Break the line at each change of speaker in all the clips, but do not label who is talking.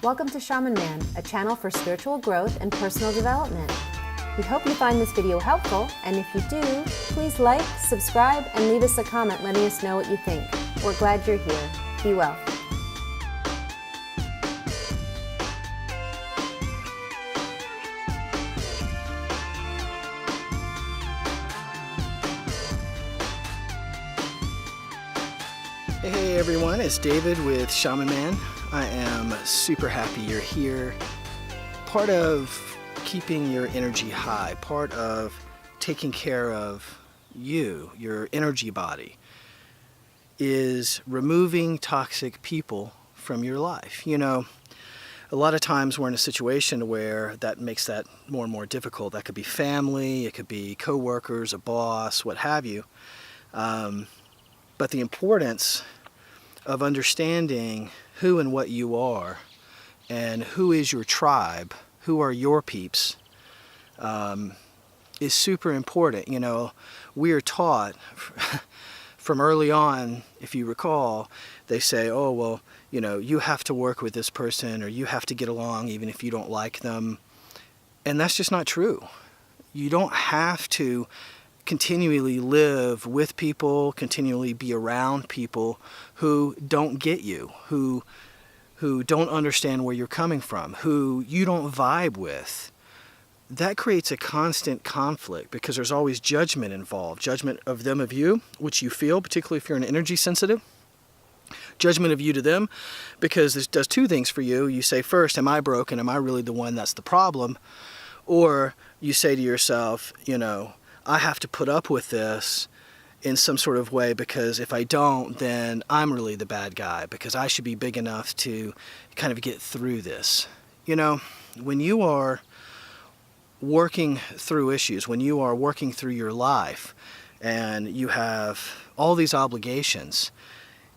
Welcome to Shaman Man, a channel for spiritual growth and personal development. We hope you find this video helpful, and if you do, please like, subscribe, and leave us a comment letting us know what you think. We're glad you're here. Be well.
Hey everyone, it's David with Shaman Man. I am super happy you're here. Part of keeping your energy high, part of taking care of you, your energy body, is removing toxic people from your life. You know, a lot of times we're in a situation where that makes that more and more difficult. That could be family, it could be coworkers, a boss, what have you. But the importance of understanding who and what you are and who is your tribe, who are your peeps, is super important. You know, we are taught from early on, if you recall, they say, oh, well, you know, you have to work with this person or you have to get along even if you don't like them. And that's just not true. You don't have to continually live with people, continually be around people who don't get you, who don't understand where you're coming from, who you don't vibe with. That creates a constant conflict because there's always judgment involved. Judgment of them of you, which you feel, particularly if you're an energy sensitive. Judgment of you to them, because this does two things for you. You say first, am I broken? Am I really the one that's the problem? Or you say to yourself, you know, I have to put up with this in some sort of way because if I don't, then I'm really the bad guy because I should be big enough to kind of get through this. You know, when you are working through issues, when you are working through your life and you have all these obligations,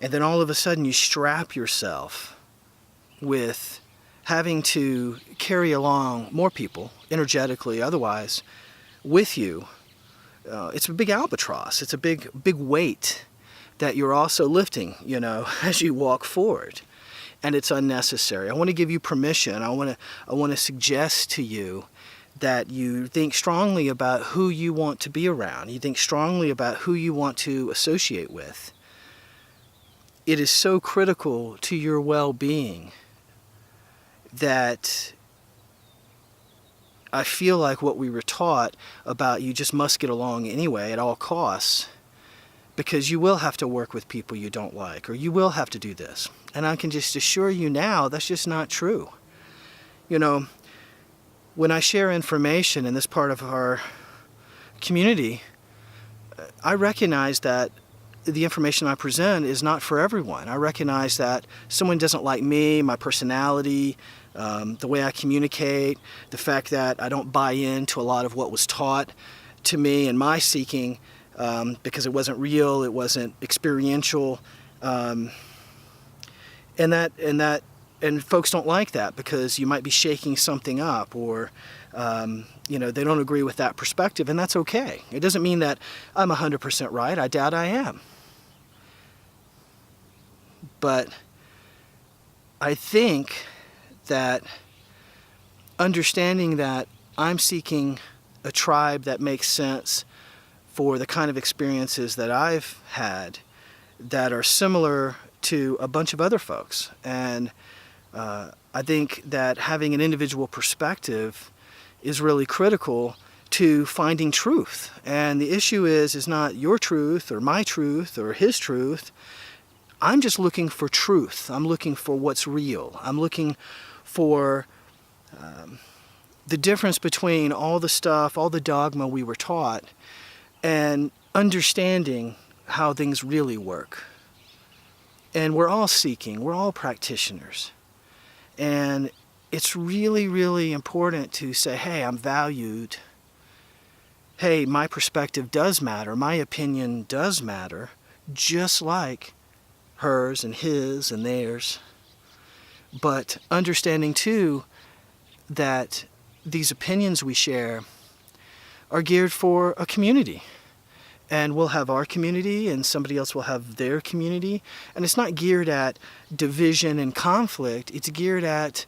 and then all of a sudden you strap yourself with having to carry along more people, energetically, otherwise, with you, it's a big albatross. It's a big weight that you're also lifting, you know, as you walk forward. And it's unnecessary. I want to give you permission. I want to suggest to you that you think strongly about who you want to be around. You think strongly about who you want to associate with. It is so critical to your well-being that I feel like what we were taught about you just must get along anyway at all costs because you will have to work with people you don't like or you will have to do this. And I can just assure you now that's just not true. You know, when I share information in this part of our community, I recognize that the information I present is not for everyone. I recognize that someone doesn't like me, my personality, the way I communicate, the fact that I don't buy into a lot of what was taught to me in my seeking because it wasn't real, it wasn't experiential, and folks don't like that because you might be shaking something up or you know, they don't agree with that perspective, and that's okay. It doesn't mean that I'm 100% right. I doubt I am. But I think that understanding that I'm seeking a tribe that makes sense for the kind of experiences that I've had that are similar to a bunch of other folks. And I think that having an individual perspective is really critical to finding truth. And the issue is not your truth or my truth or his truth. I'm just looking for truth. I'm looking for what's real. I'm looking for the difference between all the stuff, all the dogma we were taught, and understanding how things really work. And we're all seeking, we're all practitioners. And it's really, really important to say, hey, I'm valued. Hey, my perspective does matter. My opinion does matter, just like hers and his and theirs. But understanding too that these opinions we share are geared for a community. and we'll have our community and somebody else will have their community. And it's not geared at division and conflict. It's geared at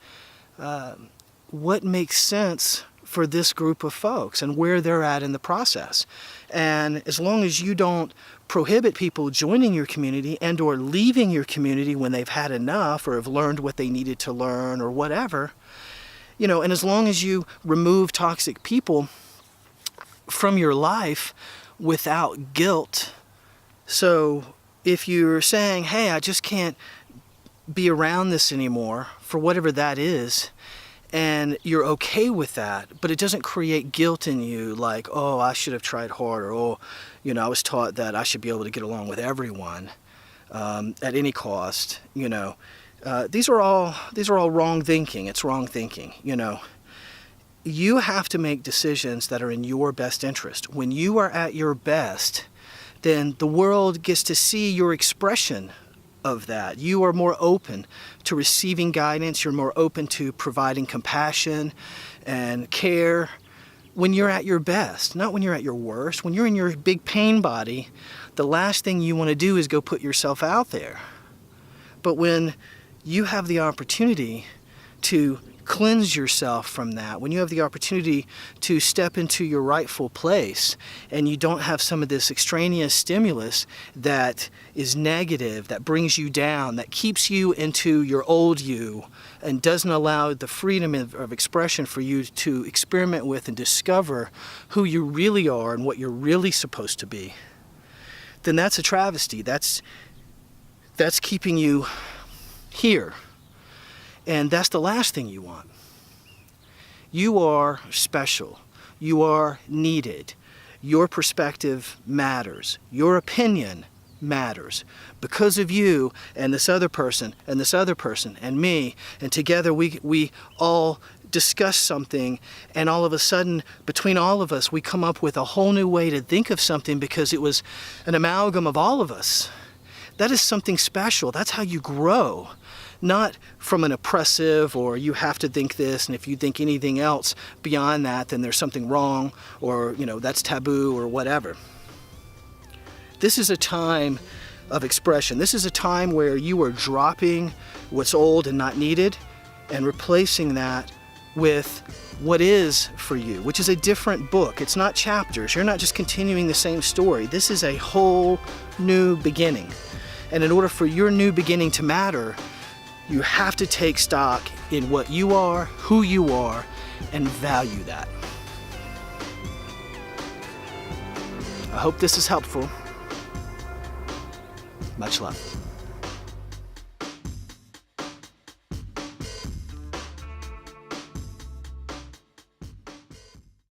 what makes sense for this group of folks and where they're at in the process. And as long as you don't prohibit people joining your community and or leaving your community when they've had enough or have learned what they needed to learn or whatever, you know, and as long as you remove toxic people from your life without guilt. So if you're saying, hey, I just can't be around this anymore for whatever that is, and you're okay with that, but it doesn't create guilt in you like, oh, I should have tried harder, oh, you know, I was taught that I should be able to get along with everyone at any cost, you know. These are all wrong thinking. It's wrong thinking, you know. You have to make decisions that are in your best interest. When you are at your best, then the world gets to see your expression of that. You are more open to receiving guidance. You're more open to providing compassion and care when you're at your best, not when you're at your worst. When you're in your big pain body, the last thing you want to do is go put yourself out there. But when you have the opportunity to cleanse yourself from that, when you have the opportunity to step into your rightful place and you don't have some of this extraneous stimulus that is negative, that brings you down, that keeps you into your old you and doesn't allow the freedom of expression for you to experiment with and discover who you really are and what you're really supposed to be, then that's a travesty. That's keeping you here. And that's the last thing you want. You are special. You are needed. Your perspective matters. Your opinion matters. Because of you and this other person and this other person and me, and together we all discuss something, and all of a sudden, between all of us, we come up with a whole new way to think of something because it was an amalgam of all of us. That is something special. That's how you grow. Not from an oppressive or you have to think this, and if you think anything else beyond that, then there's something wrong, or, you know, that's taboo or whatever. This is a time of expression. This is a time where you are dropping what's old and not needed and replacing that with what is for you, which is a different book. It's not chapters. You're not just continuing the same story. This is a whole new beginning. And in order for your new beginning to matter, you have to take stock in what you are, who you are, and value that. I hope this is helpful. Much love.